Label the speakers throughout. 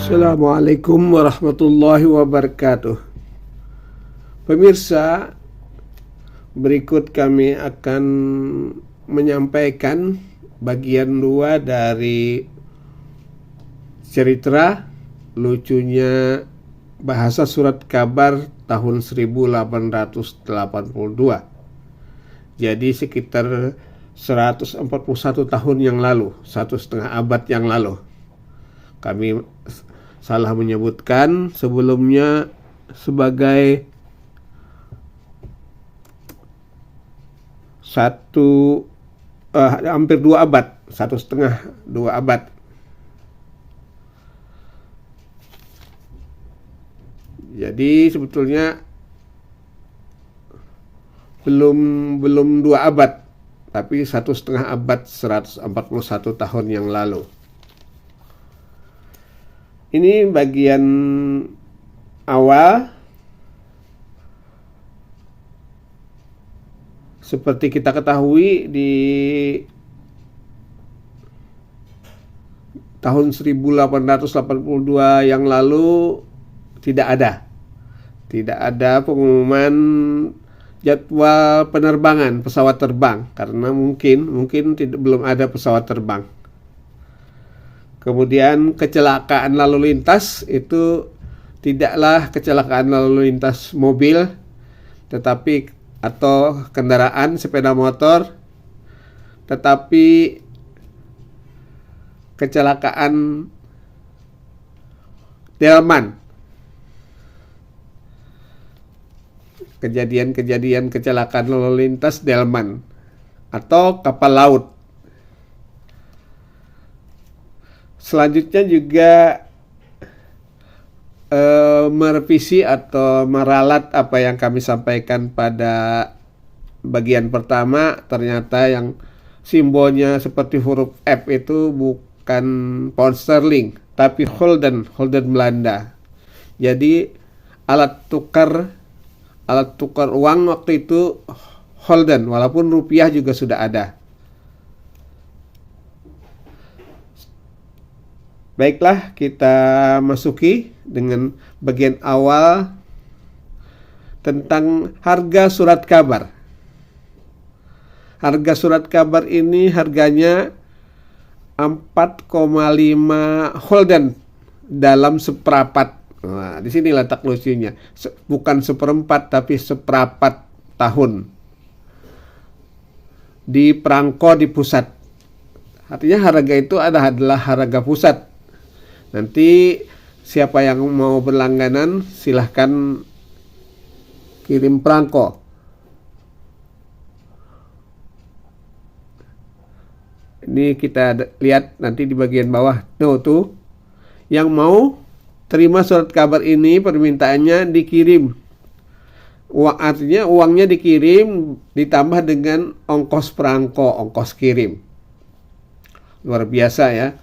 Speaker 1: Assalamualaikum warahmatullahi wabarakatuh. Pemirsa, berikut kami akan menyampaikan bagian 2 dari cerita lucunya bahasa surat kabar tahun 1882. Jadi sekitar 141 tahun yang lalu, 1,5 abad yang lalu. Kami salah menyebutkan sebelumnya sebagai hampir 2 abad, 1,5-2 abad. Jadi sebetulnya belum 2 abad, tapi 1,5 abad, 141 tahun yang lalu. Ini bagian awal. Seperti kita ketahui, di tahun 1882 yang lalu tidak ada pengumuman jadwal penerbangan pesawat terbang, karena mungkin belum ada pesawat terbang. Kemudian kecelakaan lalu lintas itu tidaklah kecelakaan lalu lintas mobil, tetapi atau kendaraan sepeda motor, tetapi kecelakaan delman. Kejadian kecelakaan lalu lintas delman atau kapal laut. Selanjutnya juga merevisi atau meralat apa yang kami sampaikan pada bagian pertama. Ternyata yang simbolnya seperti huruf F itu bukan pound sterling, tapi Holden Belanda. Jadi alat tukar uang waktu itu Holden, walaupun rupiah juga sudah ada. Baiklah, kita masuki dengan bagian awal tentang harga surat kabar. Harga surat kabar ini harganya 4,5 Holden dalam seperapat. Nah, di sini letak lucunya. Bukan seperempat, tapi seperapat tahun. Di perangko di pusat. Artinya harga itu adalah harga pusat. Nanti siapa yang mau berlangganan silahkan kirim perangko. Ini kita lihat nanti di bagian bawah. Tuh. Yang mau terima surat kabar ini permintaannya dikirim. Artinya uangnya dikirim ditambah dengan ongkos perangko, ongkos kirim. Luar biasa ya.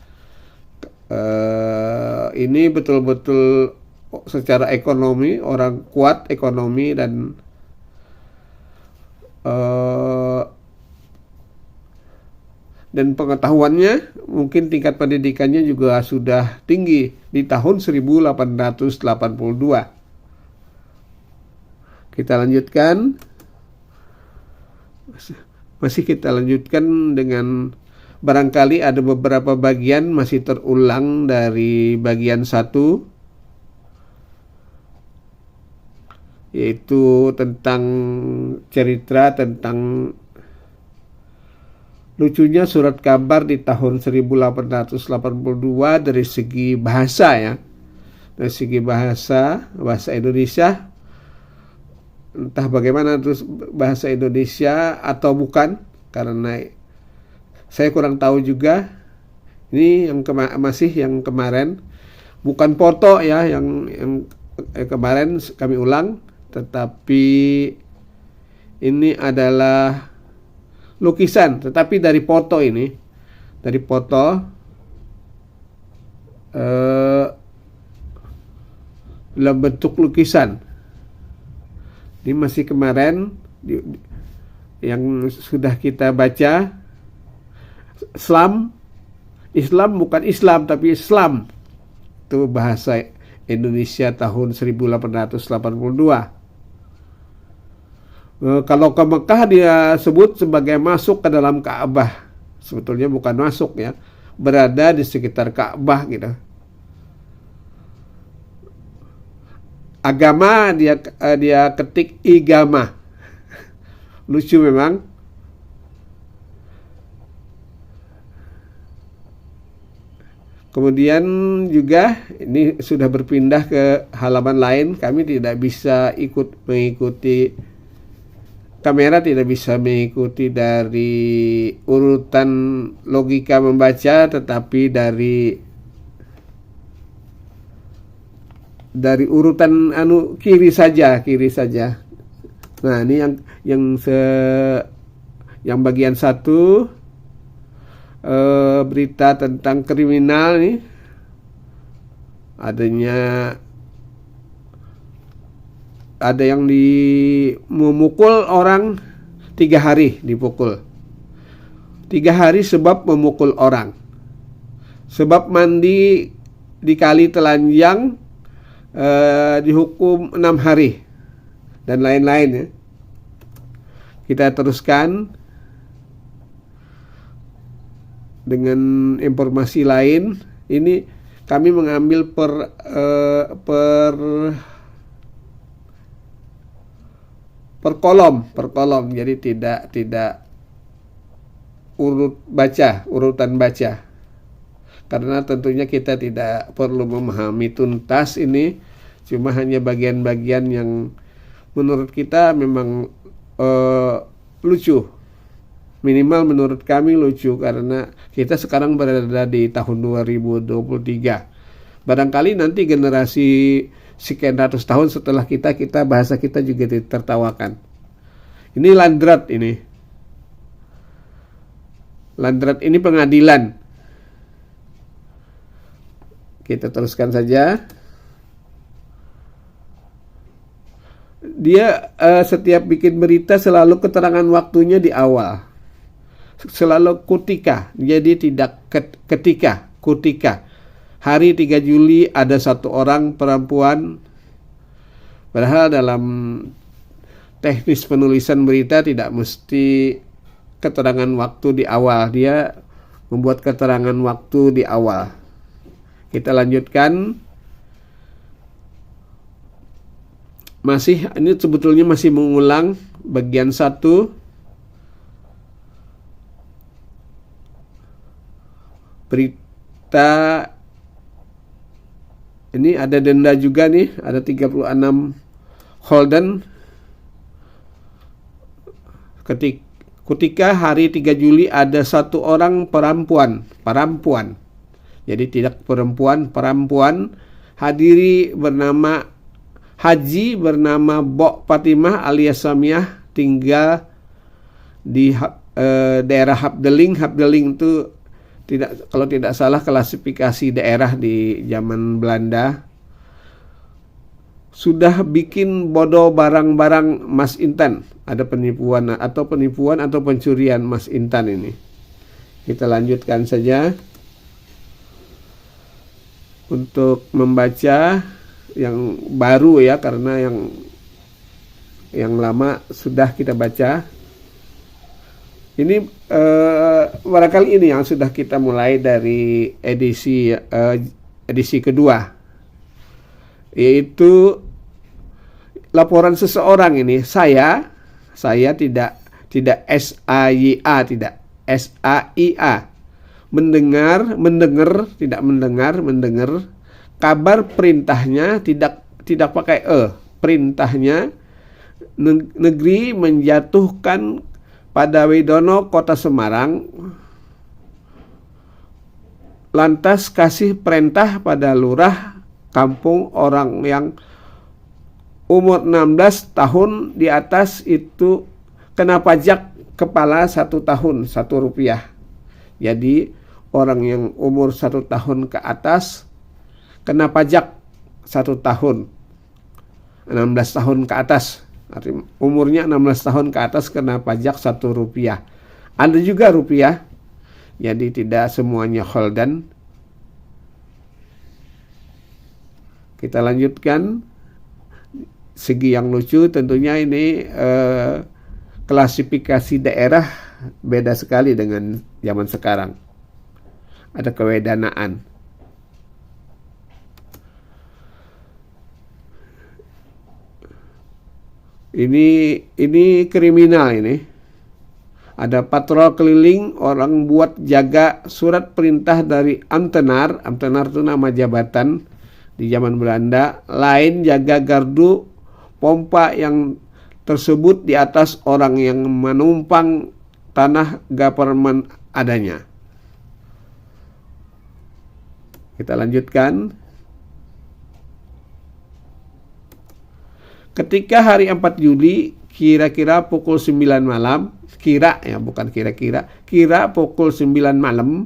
Speaker 1: Ini betul-betul secara ekonomi, orang kuat ekonomi dan pengetahuannya, mungkin tingkat pendidikannya juga sudah tinggi di tahun 1882. Kita lanjutkan. Masih kita lanjutkan dengan barangkali ada beberapa bagian masih terulang dari bagian 1, yaitu tentang cerita tentang lucunya surat kabar di tahun 1882 dari segi bahasa ya. Dari segi bahasa Indonesia, entah bagaimana terus bahasa Indonesia atau bukan, karena saya kurang tahu juga. Ini yang yang kemarin bukan foto ya, yang kemarin kami ulang, tetapi ini adalah lukisan, tetapi dari foto ini, dalam bentuk lukisan. Ini masih kemarin yang sudah kita baca. Islam bukan Islam tapi Islam. Akte Bahasa Indonesia tahun 1882. Kalau ke Mekah dia sebut sebagai masuk ke dalam Ka'bah. Sebetulnya bukan masuk ya, berada di sekitar Ka'bah gitu. Agama dia ketik igama. Lucu memang. Kemudian juga ini sudah berpindah ke halaman lain. Kami tidak bisa mengikuti, kamera tidak bisa mengikuti dari urutan logika membaca, tetapi dari urutan kiri saja. Nah, ini yang bagian satu, berita tentang kriminal nih. Ada yang memukul orang 3 hari dipukul. 3 hari sebab memukul orang. Sebab mandi di kali telanjang dihukum 6 hari dan lain-lain ya. Kita teruskan dengan informasi lain. Ini kami mengambil per kolom, jadi tidak urutan baca. Karena tentunya kita tidak perlu memahami tuntas ini, cuma hanya bagian-bagian yang menurut kita memang lucu. Minimal menurut kami lucu, karena kita sekarang berada di tahun 2023. Barangkali nanti generasi sekian ratus tahun setelah kita bahasa kita juga ditertawakan. Ini Landrat ini. Landrat ini pengadilan. Kita teruskan saja. Dia setiap bikin berita selalu keterangan waktunya di awal. Selalu kutika, jadi tidak kutika. Hari 3 Juli ada 1 orang perempuan. Padahal dalam teknis penulisan berita tidak mesti keterangan waktu di awal. Dia membuat keterangan waktu di awal. Kita lanjutkan. Ini sebetulnya masih mengulang bagian 1. Berita ini ada denda juga nih, ada 36 Holden. Ketika hari 3 Juli ada 1 orang perempuan. Jadi tidak perempuan. Haji bernama Bok Fatimah alias Samiah, tinggal di daerah Habdeling. Habdeling itu kalau tidak salah klasifikasi daerah di zaman Belanda. Sudah bikin bodoh barang-barang Mas Intan. Ada penipuan atau pencurian Mas Intan ini. Kita lanjutkan saja. Untuk membaca yang baru ya, karena yang lama sudah kita baca. Ini barangkali ini yang sudah kita mulai dari edisi kedua, yaitu laporan seseorang ini. Saya tidak SAYA, tidak SAIA. Mendengar kabar perintahnya tidak pakai perintahnya negeri menjatuhkan pada Widono Kota Semarang, lantas kasih perintah pada lurah kampung orang yang umur 16 tahun di atas itu kena pajak kepala 1 tahun 1 rupiah. Jadi orang yang umur 1 tahun ke atas kena pajak 1 tahun, 16 tahun ke atas. Artinya umurnya 16 tahun ke atas kena pajak 1 rupiah. Ada juga rupiah, jadi tidak semuanya Holden. Kita lanjutkan. Segi yang lucu tentunya ini klasifikasi daerah beda sekali dengan zaman sekarang. Ada kewedanaan. Ini kriminal ini. Ada patrol keliling, orang buat jaga surat perintah dari Ambtenar. Ambtenar itu nama jabatan di zaman Belanda. Lain jaga gardu pompa yang tersebut di atas orang yang menumpang tanah government adanya. Kita lanjutkan. Ketika hari 4 Juli, kira-kira pukul 9 malam, kira pukul 9 malam,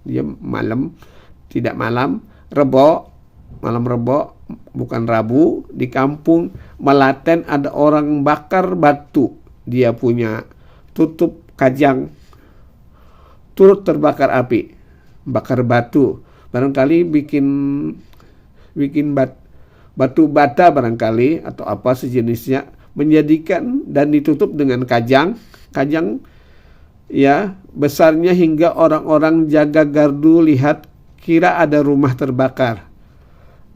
Speaker 1: dia malam, tidak malam, malam Rebo, bukan Rabu, di kampung Melaten ada orang bakar batu. Dia punya tutup kajang, turut terbakar api. Bakar batu, barangkali bikin batu bata barangkali, atau apa sejenisnya, menjadikan dan ditutup dengan kajang ya, besarnya hingga orang-orang jaga gardu lihat kira ada rumah terbakar.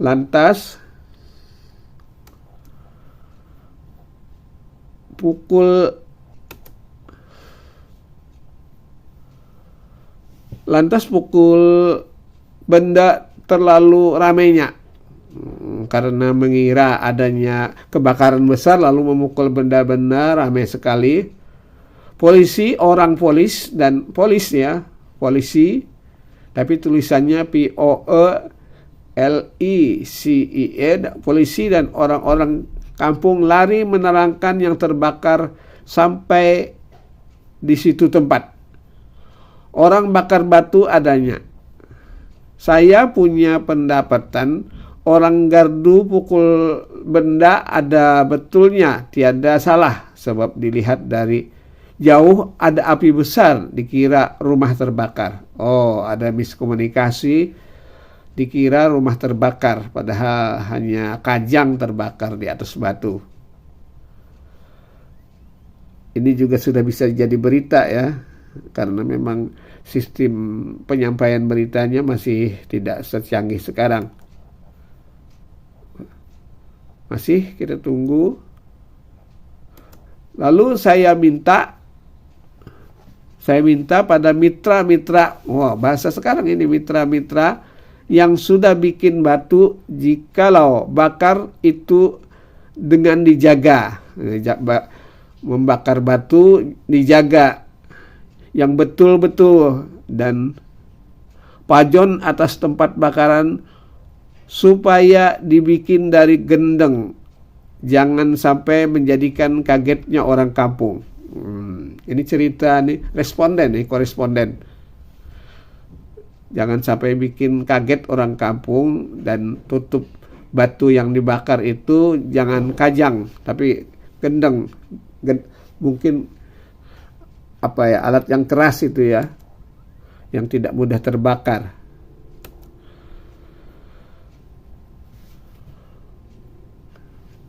Speaker 1: Lantas pukul benda terlalu ramainya, karena mengira adanya kebakaran besar lalu memukul benda-benda ramai sekali. Polisi tapi tulisannya POLICE, polisi dan orang-orang kampung lari menerangkan yang terbakar sampai di situ tempat. Orang bakar batu adanya. Saya punya pendapatan orang gardu pukul benda ada betulnya, tiada salah, sebab dilihat dari jauh ada api besar, dikira rumah terbakar. Oh, ada miskomunikasi, dikira rumah terbakar, padahal hanya kajang terbakar di atas batu. Ini juga sudah bisa jadi berita ya, karena memang sistem penyampaian beritanya masih tidak secanggih sekarang. Masih kita tunggu. Lalu saya minta pada mitra-mitra, bahasa sekarang ini mitra-mitra yang sudah bikin batu, jikalau bakar itu dengan dijaga. Membakar batu dijaga yang betul-betul, dan pajon atas tempat bakaran supaya dibikin dari gendeng, jangan sampai menjadikan kagetnya orang kampung. Ini cerita nih koresponden. Jangan sampai bikin kaget orang kampung, dan tutup batu yang dibakar itu jangan kajang tapi gendeng. Mungkin alat yang keras itu ya, yang tidak mudah terbakar.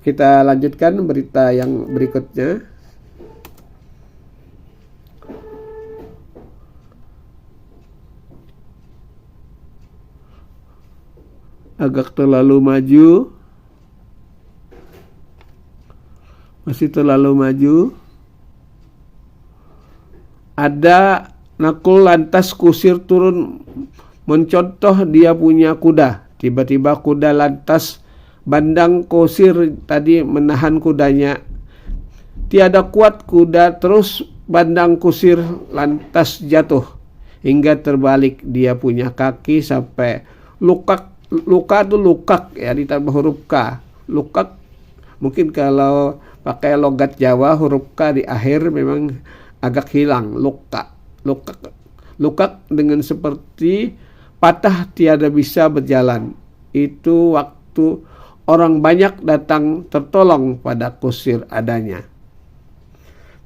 Speaker 1: Kita lanjutkan berita yang berikutnya. Agak terlalu maju. Masih terlalu maju. Ada nakul lantas kusir turun mencontoh dia punya kuda. Tiba-tiba kuda lantas bandang kusir tadi menahan kudanya. Tiada kuat kuda, terus bandang kusir lantas jatuh hingga terbalik dia punya kaki sampai luka ya, ditambah huruf K. Lukak, mungkin kalau pakai logat Jawa huruf K di akhir memang agak hilang. Lukak dengan seperti patah tiada bisa berjalan. Itu waktu orang banyak datang tertolong pada kusir adanya.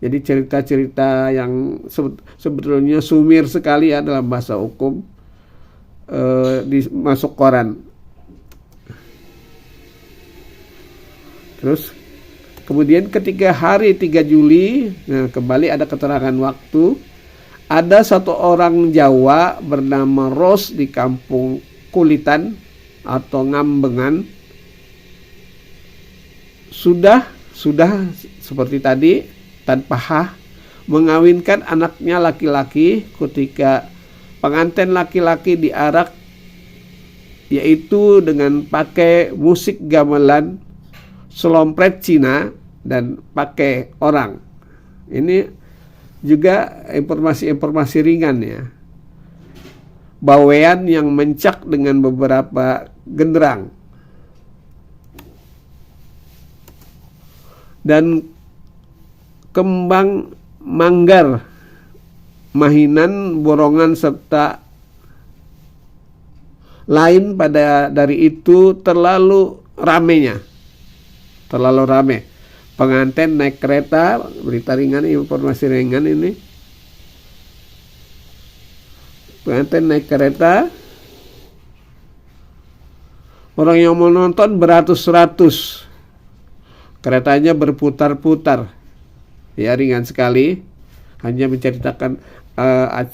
Speaker 1: Jadi cerita-cerita yang sebetulnya sumir sekali ya dalam bahasa hukum, masuk koran. Terus kemudian ketika hari 3 Juli, nah kembali ada keterangan waktu, ada satu orang Jawa bernama Ros di kampung Kulitan atau Ngambengan, sudah seperti tadi tanpa hak mengawinkan anaknya laki-laki ketika pengantin laki-laki diarak, yaitu dengan pakai musik gamelan, selompret Cina, dan pakai orang. Ini juga informasi-informasi ringan ya. Bawean yang mencak dengan beberapa genderang. Dan kembang manggar, mahinan, borongan, serta lain dari itu terlalu rame. Pengantin naik kereta, berita ringan, informasi ringan ini. Pengantin naik kereta, orang yang mau nonton beratus-ratus, keretanya berputar-putar, ya ringan sekali, hanya menceritakan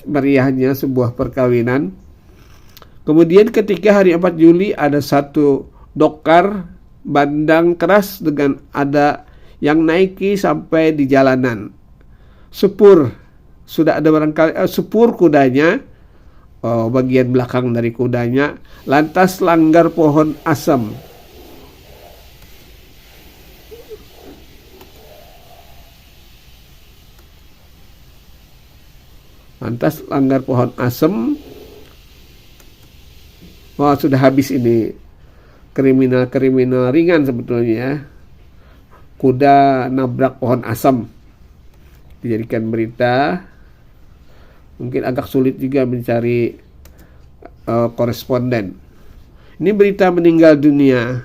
Speaker 1: meriahnya sebuah perkawinan. Kemudian ketika hari 4 Juli ada satu dokar bandang keras dengan ada yang naiki sampai di jalanan. Sepur, sudah ada barangkali sepur kudanya, bagian belakang dari kudanya, lantas langgar pohon asam. Wah, sudah habis ini kriminal ringan sebetulnya ya. Kuda nabrak pohon asam dijadikan berita. Mungkin agak sulit juga mencari koresponden. Ini berita meninggal dunia.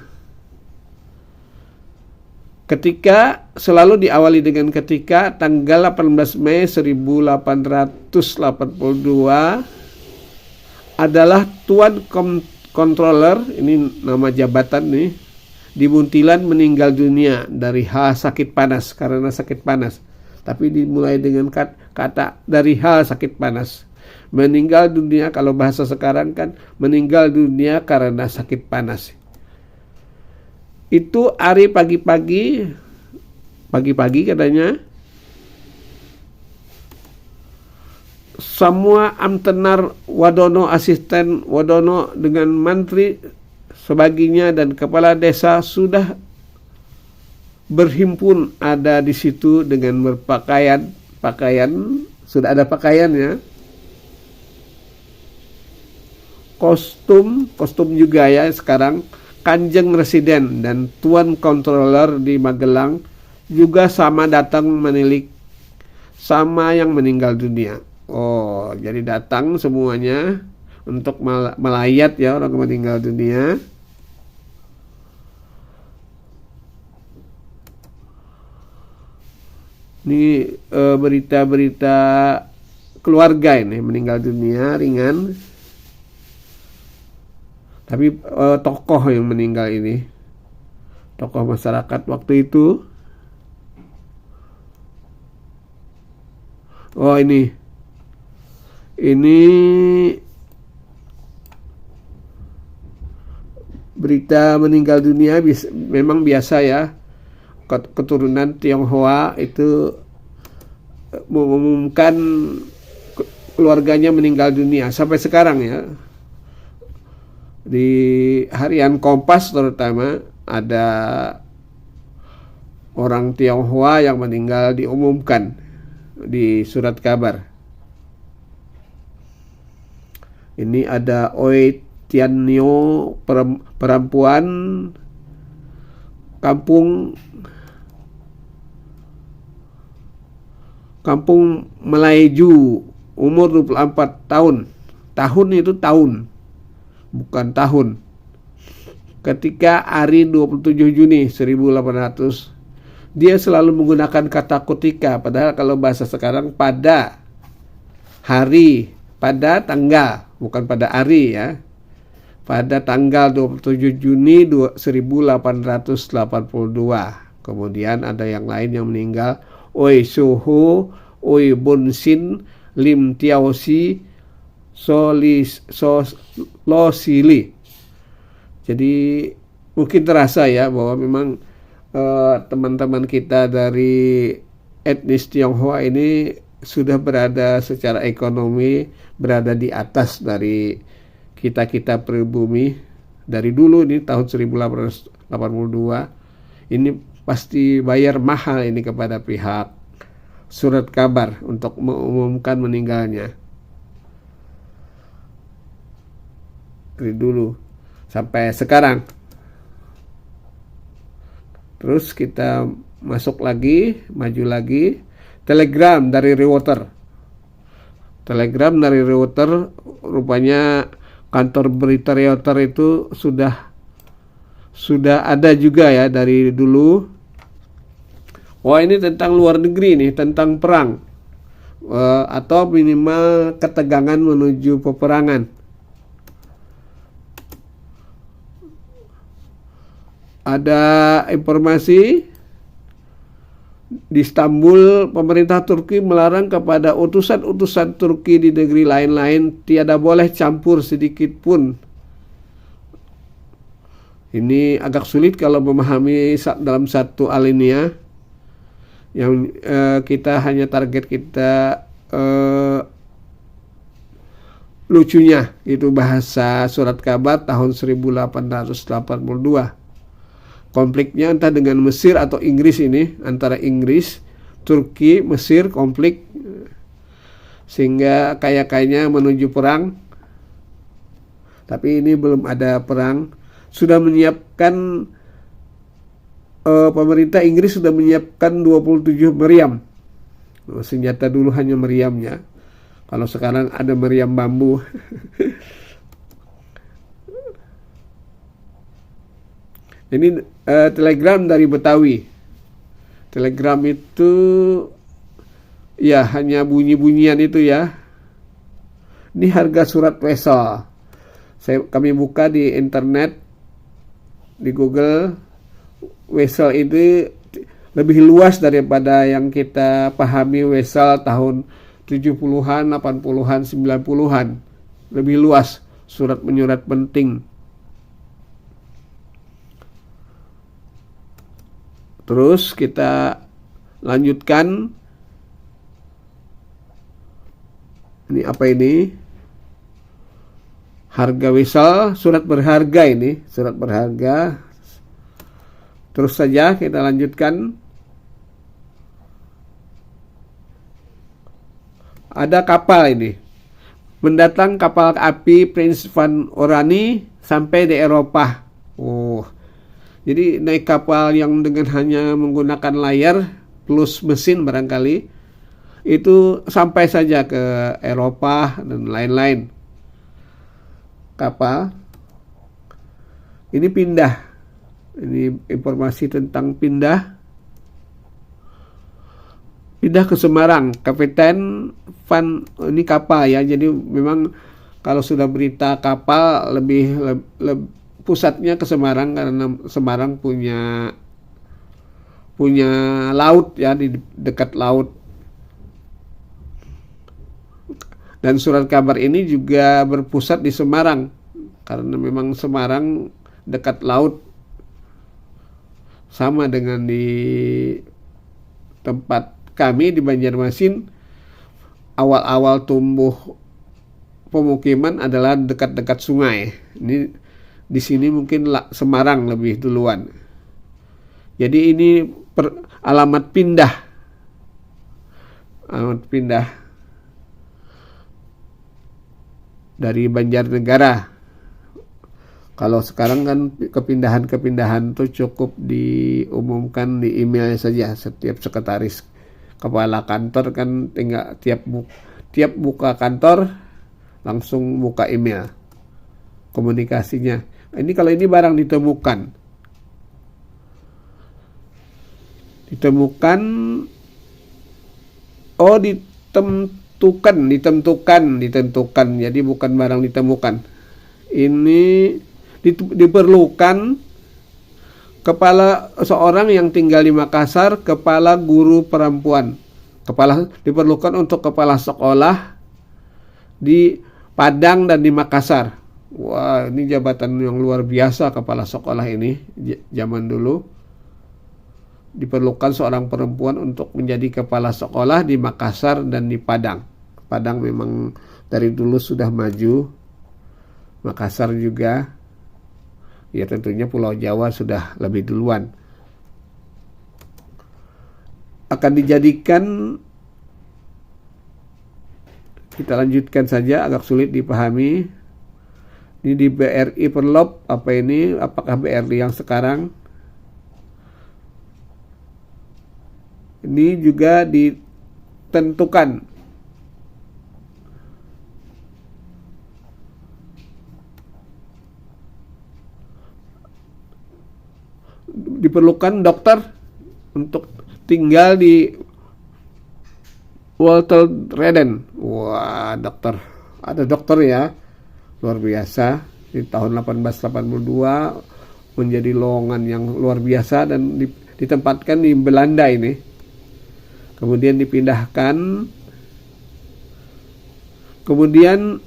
Speaker 1: Ketika selalu diawali dengan ketika tanggal 18 Mei 1882 adalah Tuan Controller, ini nama jabatan nih, di Muntilan meninggal dunia dari sakit panas, karena sakit panas. Tapi dimulai dengan kata dari sakit panas. Meninggal dunia, kalau bahasa sekarang kan meninggal dunia karena sakit panas. Itu hari pagi-pagi katanya, semua amtenar Wadono, asisten Wadono dengan mantri sebaginya dan kepala desa sudah berhimpun ada di situ dengan berpakaian, sudah ada pakaiannya, kostum juga ya sekarang. Kanjeng Residen dan Tuan Controller di Magelang juga sama datang menilik sama yang meninggal dunia. Oh, jadi datang semuanya untuk melayat ya orang meninggal dunia. Ini berita-berita keluarga ini meninggal dunia ringan. Tapi tokoh yang meninggal ini, tokoh masyarakat waktu itu. Oh ini berita meninggal dunia memang biasa ya. Keturunan Tionghoa itu mengumumkan keluarganya meninggal dunia sampai sekarang ya. Di harian Kompas terutama ada orang Tionghoa yang meninggal diumumkan di surat kabar. Ini ada Oi Tiannyo, perempuan kampung Melayu, umur 24 tahun. Tahun itu tahun, bukan tahun. Ketika hari 27 Juni 1800, dia selalu menggunakan kata ketika, padahal kalau bahasa sekarang pada hari, pada tanggal, bukan pada hari ya. Pada tanggal 27 Juni 1882. Kemudian ada yang lain yang meninggal, Oi Suhu, Oi Bunsin, Lim Tiaosi, Losili. Jadi mungkin terasa ya bahwa memang teman-teman kita dari etnis Tionghoa ini sudah berada secara ekonomi, berada di atas dari kita-kita pribumi dari dulu. Ini tahun 1882 ini pasti bayar mahal ini kepada pihak surat kabar untuk mengumumkan meninggalnya. Dari dulu sampai sekarang. Terus kita masuk lagi, maju lagi, telegram dari Reuters. Telegram dari Reuters, rupanya kantor berita Reuters itu sudah ada juga ya dari dulu. Wah, ini tentang luar negeri nih, tentang perang atau minimal ketegangan menuju peperangan. Ada informasi di Istanbul, pemerintah Turki melarang kepada utusan-utusan Turki di negeri lain-lain tiada boleh campur sedikit pun. Ini agak sulit kalau memahami dalam satu alinea. Yang kita hanya target kita lucunya itu bahasa surat kabar tahun 1882. Konfliknya entah dengan Mesir atau Inggris, ini antara Inggris, Turki, Mesir konflik sehingga kayak-kayaknya menuju perang. Tapi ini belum ada perang. Sudah menyiapkan pemerintah Inggris sudah menyiapkan 27 meriam. Senjata dulu hanya meriamnya. Kalau sekarang ada meriam bambu. Ini telegram dari Betawi. Telegram itu ya hanya bunyi-bunyian itu ya. Ini harga surat wesel. Kami buka di internet, di Google. Wesel itu lebih luas daripada yang kita pahami wesel tahun 70-an, 80-an, 90-an. Lebih luas, surat menyurat penting. Terus kita lanjutkan. Ini apa ini? Harga wesel, surat berharga ini, surat berharga. Terus saja kita lanjutkan. Ada kapal ini. Mendatang kapal api Prince van Oranje sampai di Eropa. Jadi naik kapal yang dengan hanya menggunakan layar plus mesin barangkali. Itu sampai saja ke Eropa dan lain-lain. Kapal. Ini pindah. Ini informasi tentang pindah ke Semarang. Kapten Van, ini kapal ya. Jadi memang kalau sudah berita kapal lebih pusatnya ke Semarang karena Semarang punya laut ya, di dekat laut. Dan surat kabar ini juga berpusat di Semarang karena memang Semarang dekat laut. Sama dengan di tempat kami di Banjarmasin, awal-awal tumbuh pemukiman adalah dekat-dekat sungai. Ini di sini mungkin Semarang lebih duluan. Jadi ini alamat pindah. Alamat pindah dari Banjarnegara. Kalau sekarang kan kepindahan itu cukup diumumkan di emailnya saja. Setiap sekretaris kepala kantor kan tinggal tiap buka kantor langsung buka email komunikasinya. Ini kalau ini barang ditemukan ditentukan. Jadi bukan barang ditemukan. Ini diperlukan Kepala seorang yang tinggal di Makassar, kepala guru perempuan. Kepala diperlukan untuk kepala sekolah di Padang dan di Makassar. Wah, ini jabatan yang luar biasa kepala sekolah ini zaman dulu. Diperlukan seorang perempuan untuk menjadi kepala sekolah di Makassar dan di Padang. Padang memang dari dulu sudah maju. Makassar juga. Ya tentunya Pulau Jawa sudah lebih duluan. Akan dijadikan, kita lanjutkan saja, agak sulit dipahami. Ini di BRI Perlop, apa ini? Apakah BRI yang sekarang? Ini juga ditentukan diperlukan dokter untuk tinggal di Walter Redden. Wah, dokter. Ada dokter ya. Luar biasa. Di tahun 1882 menjadi lowongan yang luar biasa dan ditempatkan di Belanda ini. Kemudian dipindahkan. Kemudian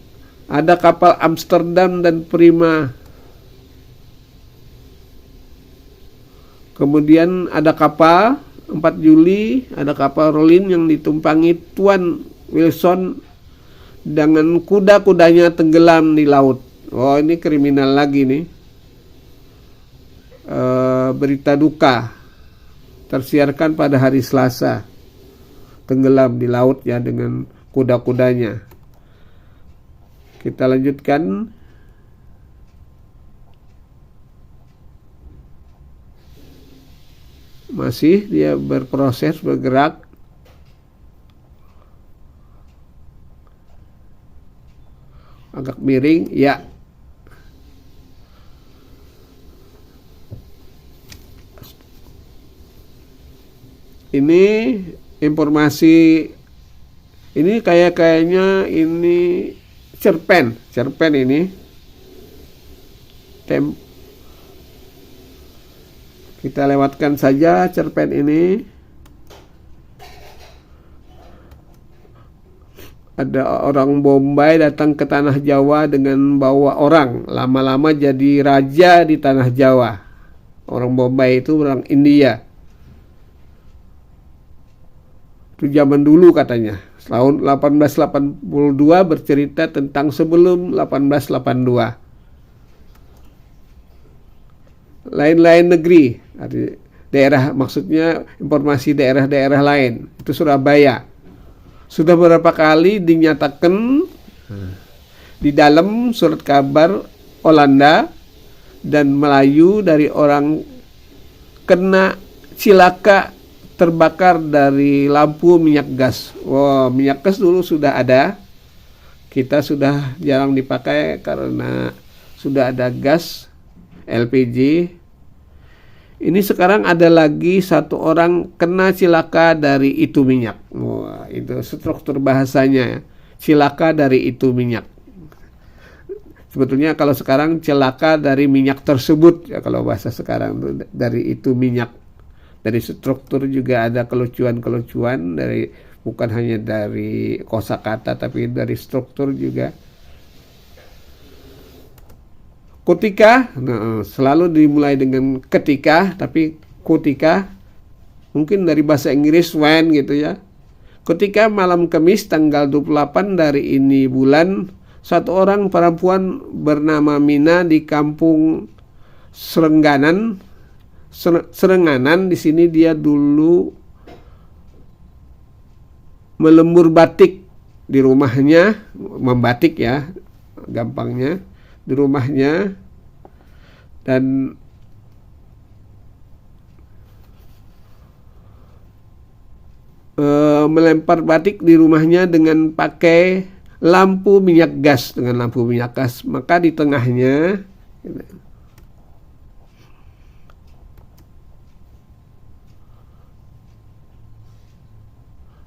Speaker 1: ada kapal Amsterdam dan Prima. Kemudian ada kapal 4 Juli, ada kapal Rolin yang ditumpangi Tuan Wilson dengan kuda-kudanya tenggelam di laut. Oh, ini kriminal lagi nih. Berita duka tersiarkan pada hari Selasa. Tenggelam di laut ya dengan kuda-kudanya. Kita lanjutkan. Masih dia berproses, bergerak. Agak miring, ya. Ini informasi, ini kayaknya ini cerpen ini. Kita lewatkan saja cerpen ini. Ada orang Bombay datang ke tanah Jawa dengan bawa orang. Lama-lama jadi raja di tanah Jawa. Orang Bombay itu orang India. Itu zaman dulu katanya. Tahun 1882 bercerita tentang sebelum 1882. Lain-lain negeri, daerah, maksudnya informasi daerah-daerah lain, itu Surabaya. Sudah beberapa kali dinyatakan di dalam surat kabar Olanda dan Melayu dari orang kena cilaka terbakar dari lampu minyak gas. Wow, minyak gas dulu sudah ada, kita sudah jarang dipakai karena sudah ada gas LPG. Ini sekarang ada lagi satu orang kena cilaka dari itu minyak. Wah, itu struktur bahasanya. Cilaka dari itu minyak. Sebetulnya kalau sekarang cilaka dari minyak tersebut, ya kalau bahasa sekarang dari itu minyak. Dari struktur juga ada kelucuan-kelucuan, dari bukan hanya dari kosakata tapi dari struktur juga. Kutika, nah, selalu dimulai dengan ketika, tapi kutika mungkin dari bahasa Inggris when gitu ya. Ketika malam Kamis tanggal 28 dari ini bulan, satu orang perempuan bernama Mina di kampung Serenganan di sini dia dulu melembur batik di rumahnya, membatik ya, gampangnya. Di rumahnya dan melempar batik di rumahnya dengan pakai lampu minyak gas, maka di tengahnya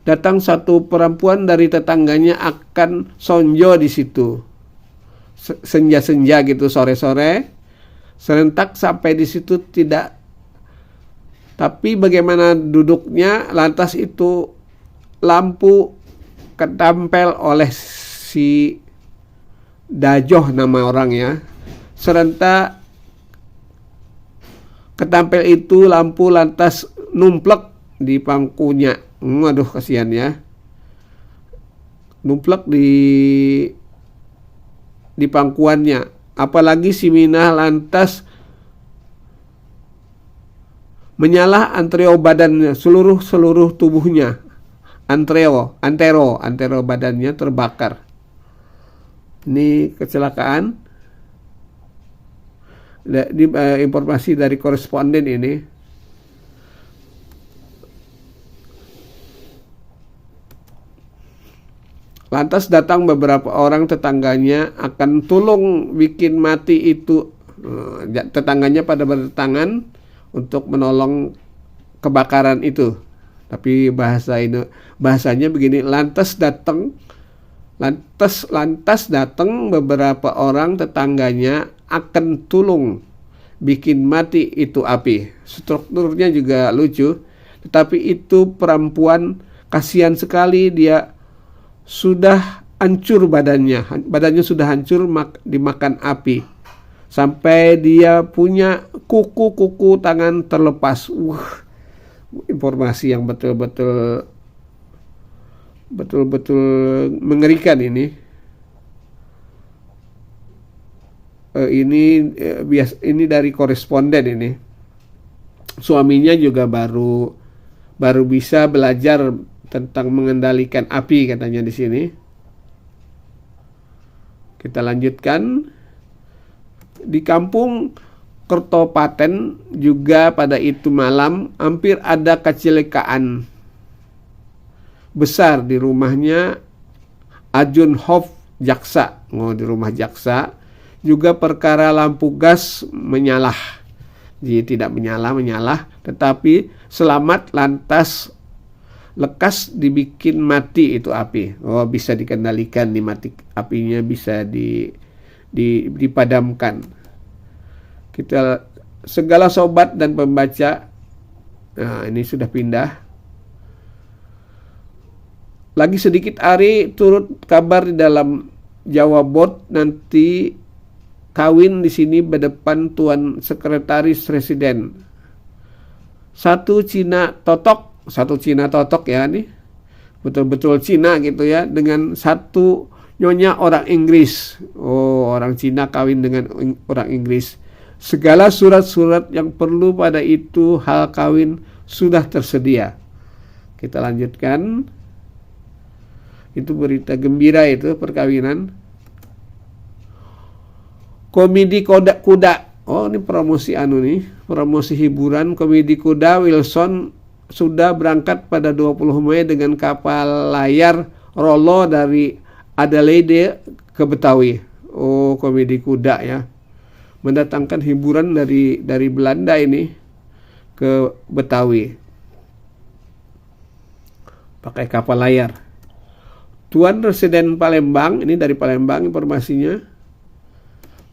Speaker 1: datang satu perempuan dari tetangganya akan sonjo di situ. Senja-senja gitu, sore-sore serentak sampai di situ tidak Tapi bagaimana duduknya, lantas itu lampu ketempel oleh si Dajoh nama orangnya, serentak ketempel itu lampu lantas numplek di pangkunya. Waduh, kasihan ya. Numplek di pangkuannya. Apalagi si Minah lantas menyala antero badannya, seluruh tubuhnya. Antero badannya terbakar. Ini kecelakaan. Informasi dari koresponden ini. Lantas datang beberapa orang tetangganya akan tolong bikin mati itu. Tetangganya pada berdatangan untuk menolong kebakaran itu. Tapi bahasanya begini, lantas datang beberapa orang tetangganya akan tolong bikin mati itu api. Strukturnya juga lucu, tetapi itu perempuan kasihan sekali, dia sudah hancur badannya sudah hancur dimakan api, sampai dia punya kuku tangan terlepas. Informasi yang betul-betul mengerikan ini. Ini dari koresponden ini. Suaminya juga baru bisa belajar tentang mengendalikan api, katanya di sini. Kita lanjutkan. Di kampung Kertopaten juga pada itu malam hampir ada kecelakaan besar di rumahnya Ajun Hof Jaksa. Di rumah jaksa juga perkara lampu gas menyala. Jadi tidak menyala, tetapi selamat lantas lekas dibikin mati itu api. Bisa dikendalikan, apinya bisa dipadamkan. Kita segala sobat dan pembaca, nah ini sudah pindah. Lagi sedikit hari turut kabar di dalam Jawa Bot nanti kawin di sini berdepan Tuan Sekretaris Presiden. Satu Cina totok ya nih. Betul-betul Cina gitu ya, dengan satu nyonya orang Inggris. Orang Cina kawin dengan orang Inggris. Segala surat-surat yang perlu pada itu hal kawin sudah tersedia. Kita lanjutkan. Itu berita gembira itu, perkawinan. Komedi kuda. Ini promosi promosi hiburan komedi kuda. Wilson sudah berangkat pada 20 Mei dengan kapal layar Rollo dari Adelaide ke Betawi. Komedi kuda ya. Mendatangkan hiburan dari Belanda ini ke Betawi. Pakai kapal layar. Tuan Residen Palembang, ini dari Palembang informasinya,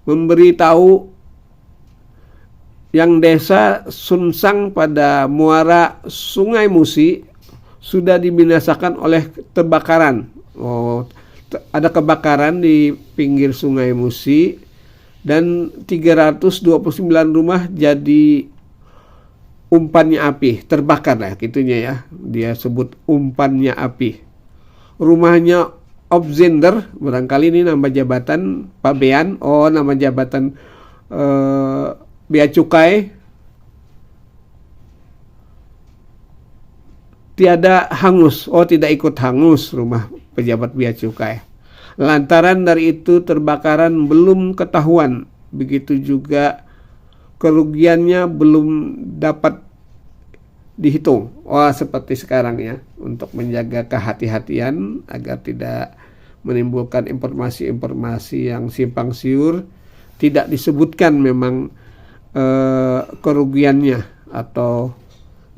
Speaker 1: memberitahu yang desa Sunsang pada muara Sungai Musi sudah dibinasakan oleh kebakaran. Ada kebakaran di pinggir Sungai Musi dan 329 rumah jadi umpannya api, terbakar lah gitunya ya. Dia sebut umpannya api. Rumahnya Obzender, barangkali ini nama jabatan Pabean, nama jabatan Bea Cukai, tidak ikut hangus rumah pejabat Bea Cukai. Lantaran dari itu terbakaran belum ketahuan, begitu juga kerugiannya belum dapat dihitung. Seperti sekarang ya, untuk menjaga kehati-hatian agar tidak menimbulkan informasi-informasi yang simpang siur, tidak disebutkan memang kerugiannya atau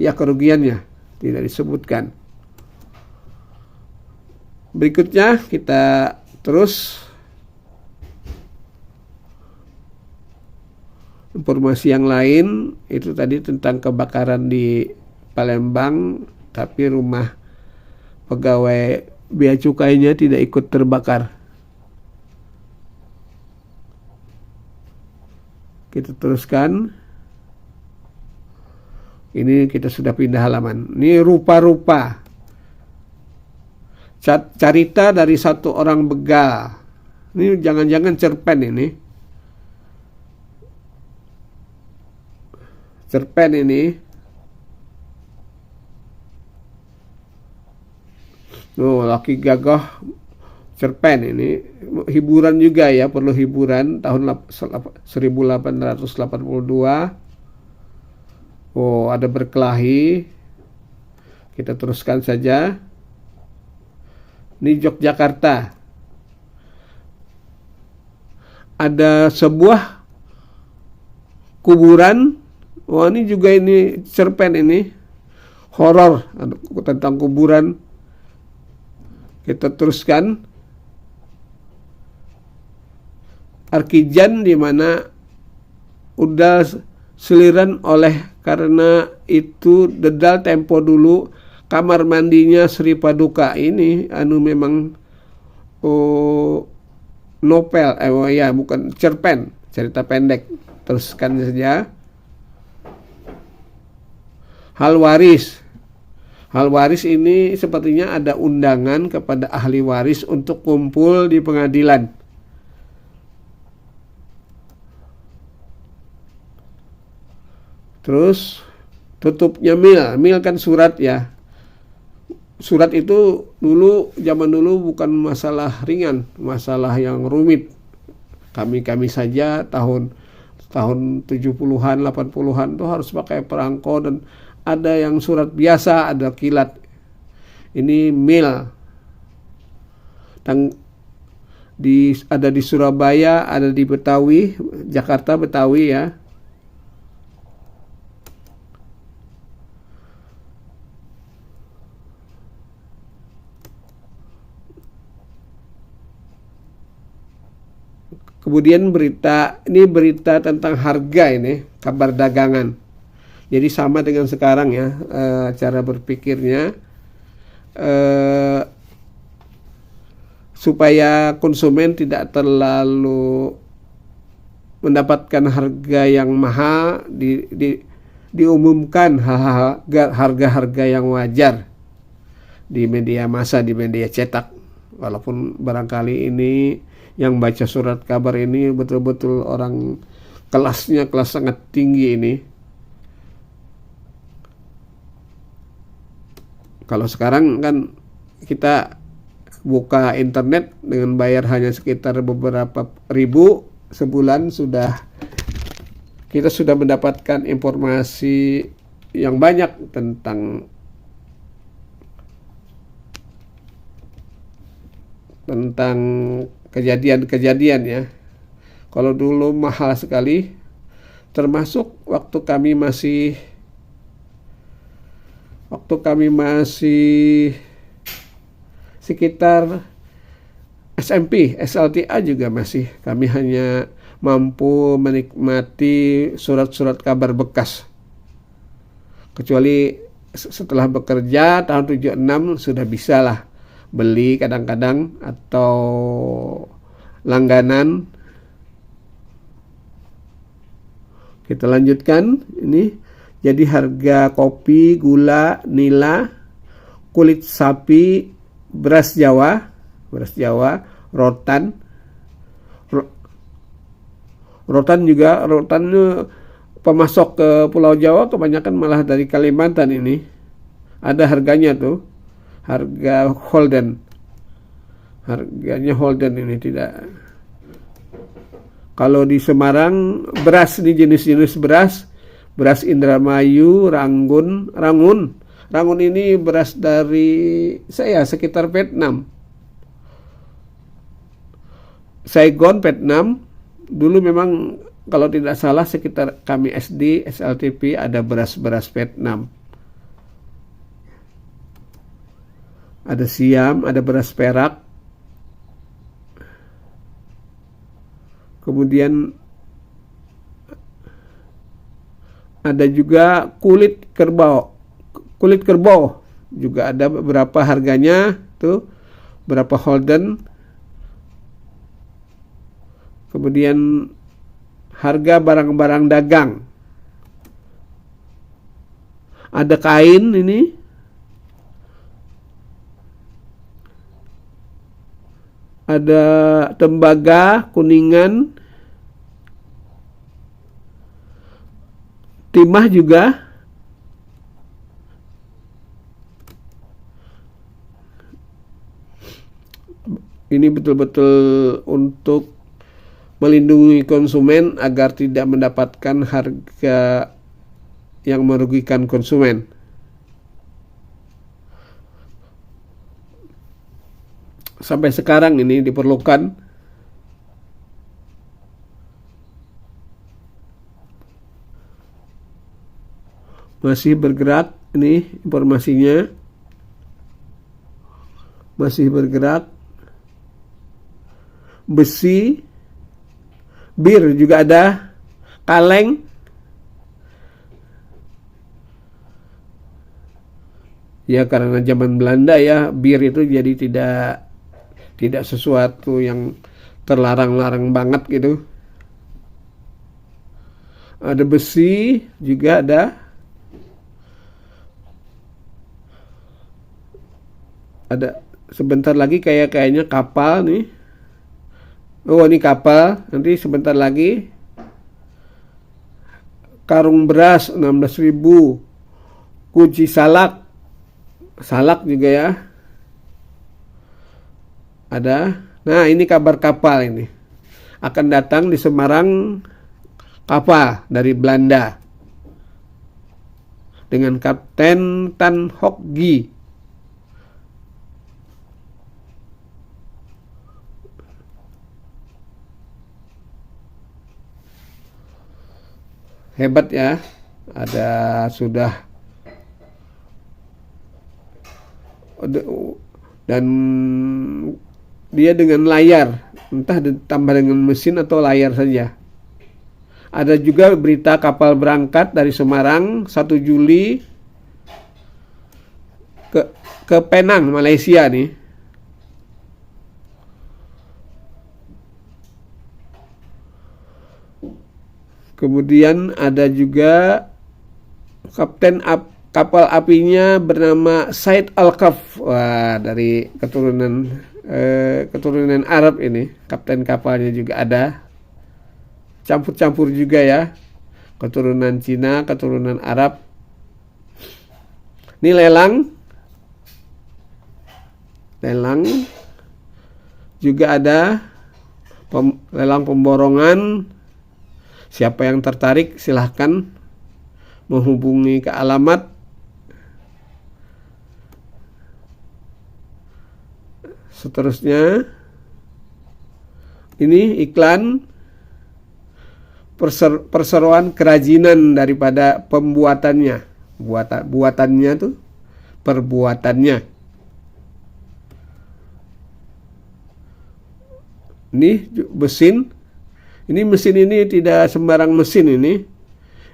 Speaker 1: kerugiannya tidak disebutkan. Berikutnya kita terus. Informasi yang lain itu tadi tentang kebakaran di Palembang, tapi rumah pegawai bea cukainya tidak ikut terbakar. Kita teruskan. Ini kita sudah pindah halaman. Ini rupa-rupa carita dari satu orang begal. Ini jangan-jangan cerpen ini. Cerpen ini. Oh, laki gagah cerpen ini. Hiburan juga ya, perlu hiburan tahun 1882. Oh, ada berkelahi. Kita teruskan saja. Ini Yogyakarta. Ada sebuah kuburan. Wah, ini juga ini cerpen ini. Horor tentang kuburan. Kita teruskan. Arkijan di mana udah seliran oleh karena itu dedal tempo dulu kamar mandinya Sri Paduka ini memang novel bukan cerpen, cerita pendek. Teruskan saja. Hal waris ini sepertinya ada undangan kepada ahli waris untuk kumpul di pengadilan. Terus tutupnya mil kan surat ya. Surat itu zaman dulu bukan masalah ringan, masalah yang rumit. Kami saja tahun 70-an, 80-an tuh harus pakai perangko, dan ada yang surat biasa, ada kilat. Ini mil. Ada di Surabaya, ada di Betawi, Jakarta Betawi ya. Kemudian berita tentang harga ini, kabar dagangan. Jadi sama dengan sekarang ya, cara berpikirnya supaya konsumen tidak terlalu mendapatkan harga yang mahal, diumumkan harga-harga yang wajar di media massa, di media cetak. Walaupun barangkali ini yang baca surat kabar ini betul-betul orang kelas sangat tinggi ini. Kalau sekarang kan kita buka internet dengan bayar hanya sekitar beberapa ribu sebulan, kita sudah mendapatkan informasi yang banyak tentang kejadian-kejadian ya. Kalau dulu mahal sekali, termasuk waktu kami masih sekitar SMP, SLTA juga masih kami hanya mampu menikmati surat-surat kabar bekas. Kecuali setelah bekerja tahun 76 sudah bisa lah beli kadang-kadang atau langganan. Kita lanjutkan ini. Jadi harga kopi, gula, nila, kulit sapi, beras Jawa, rotan juga, rotan pemasok ke Pulau Jawa kebanyakan malah dari Kalimantan ini. Ada harganya tuh. Harga Holden. Harganya Holden ini tidak. Kalau di Semarang beras, ini jenis-jenis beras Indramayu, Rangun ini beras dari sekitar Vietnam. Saigon, Vietnam. Dulu memang kalau tidak salah sekitar kami SD, SLTP ada beras Vietnam. Ada Siam, ada beras perak. Kemudian Ada juga kulit kerbau. Kulit kerbau juga ada beberapa harganya tuh, berapa Holden. Kemudian harga barang-barang dagang. Ada kain ini. Ada tembaga, kuningan. Timah juga. Ini betul-betul untuk melindungi konsumen agar tidak mendapatkan harga yang merugikan konsumen. Sampai sekarang ini diperlukan. Masih bergerak ini informasinya. Masih bergerak. Besi, bir juga ada, kaleng. Ya karena zaman Belanda ya, bir itu jadi tidak sesuatu yang terlarang-larang banget gitu. Ada besi juga ada. Ada sebentar lagi kayaknya kapal nih. Oh ini kapal, nanti sebentar lagi. Karung beras 16.000. Kunci salak. Salak juga ya. Ada. Nah ini kabar kapal ini. Akan datang di Semarang kapal dari Belanda. Dengan Kapten Tan Hock Gee. Hebat ya, ada sudah, dan dia dengan layar, entah ditambah dengan mesin atau layar saja. Ada juga berita kapal berangkat dari Semarang 1 Juli ke Penang, Malaysia nih. Kemudian ada juga kapal apinya bernama Said Al-Kaf. Wah, dari keturunan Arab ini. Kapten kapalnya juga ada. Campur-campur juga ya. Keturunan Cina, keturunan Arab. Ini lelang. Lelang. Juga ada lelang pemborongan. Siapa yang tertarik silahkan menghubungi ke alamat. Seterusnya ini iklan perseroan kerajinan daripada pembuatannya. Buatannya tuh perbuatannya. Ini mesin. Ini mesin ini tidak sembarang mesin ini.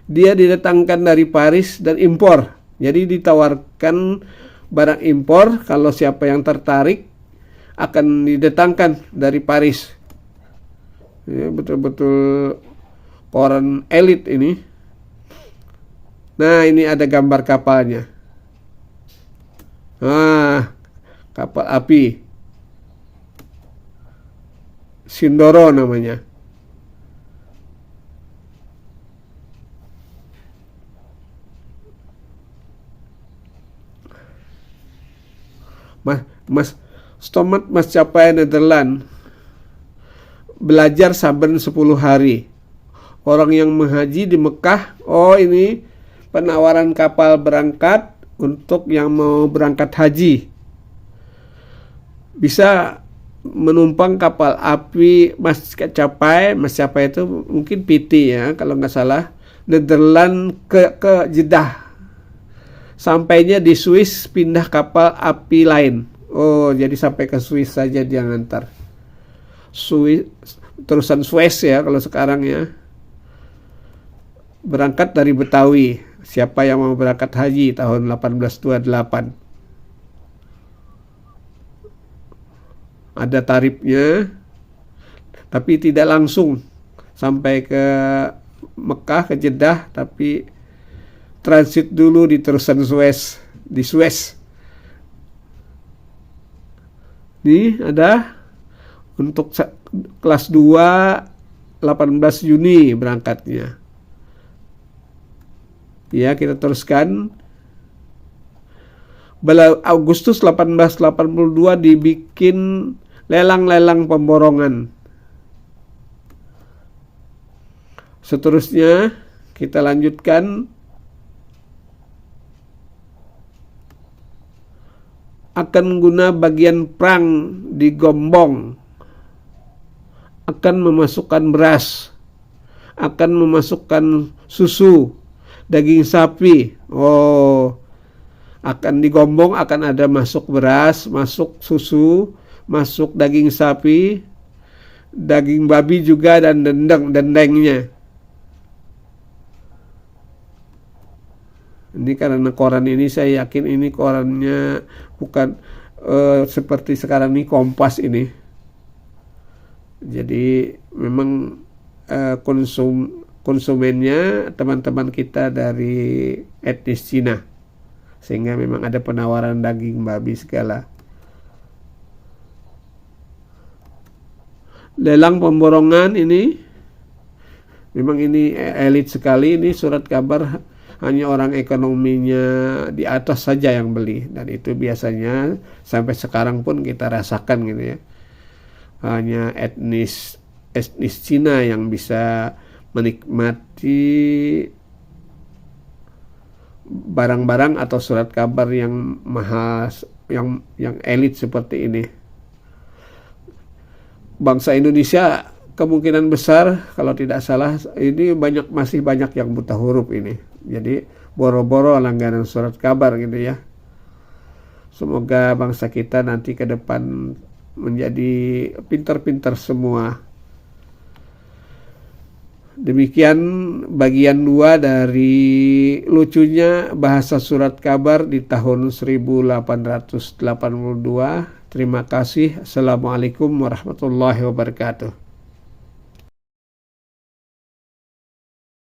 Speaker 1: Dia didatangkan dari Paris dan impor. Jadi ditawarkan barang impor. Kalau siapa yang tertarik akan didatangkan dari Paris. Ya, betul-betul koran elit ini. Nah ini ada gambar kapalnya. Nah kapal api Sindoro namanya. Mas Stomat Maskapai Nederland belajar saben 10 hari. Orang yang menghaji di Mekah, oh ini penawaran kapal berangkat untuk yang mau berangkat haji. Bisa menumpang kapal api Maskapai itu mungkin PT ya kalau nggak salah, Nederland ke Jeddah. Sampainya di Swiss, pindah kapal api lain. Oh, jadi sampai ke Swiss saja dia ngantar. Swiss, terusan Suez ya kalau sekarang ya. berangkat dari Betawi. Siapa yang mau berangkat haji tahun 1828? Ada tarifnya, tapi tidak langsung sampai ke Mekah, ke Jeddah, tapi transit dulu di terusan Suez, di Suez. Ini ada untuk kelas 2 18 Juni berangkatnya. Ya, kita teruskan. Agustus 1882 dibikin lelang-lelang pemborongan. Seterusnya kita lanjutkan. Akan guna bagian perang di Gombong, akan memasukkan beras, akan memasukkan susu, daging sapi. Akan di Gombong akan ada masuk beras, masuk susu, masuk daging sapi, daging babi juga, dan dendengnya. Ini karena koran ini saya yakin ini korannya bukan seperti sekarang ini Kompas ini. Jadi memang konsumennya teman-teman kita dari etnis Cina, sehingga memang ada penawaran daging babi segala. Lelang pemborongan ini memang ini elit sekali. Ini surat kabar hanya orang ekonominya di atas saja yang beli, dan itu biasanya sampai sekarang pun kita rasakan gitu ya. Hanya etnis Cina yang bisa menikmati barang-barang atau surat kabar yang mahal, yang elit seperti ini. Bangsa Indonesia kemungkinan besar, kalau tidak salah, ini masih banyak yang buta huruf ini. Jadi boro-boro langganan surat kabar gitu ya. Semoga bangsa kita nanti ke depan menjadi pintar-pintar semua. Demikian bagian 2 dari lucunya bahasa surat kabar di tahun 1882. Terima kasih. Assalamualaikum warahmatullahi wabarakatuh.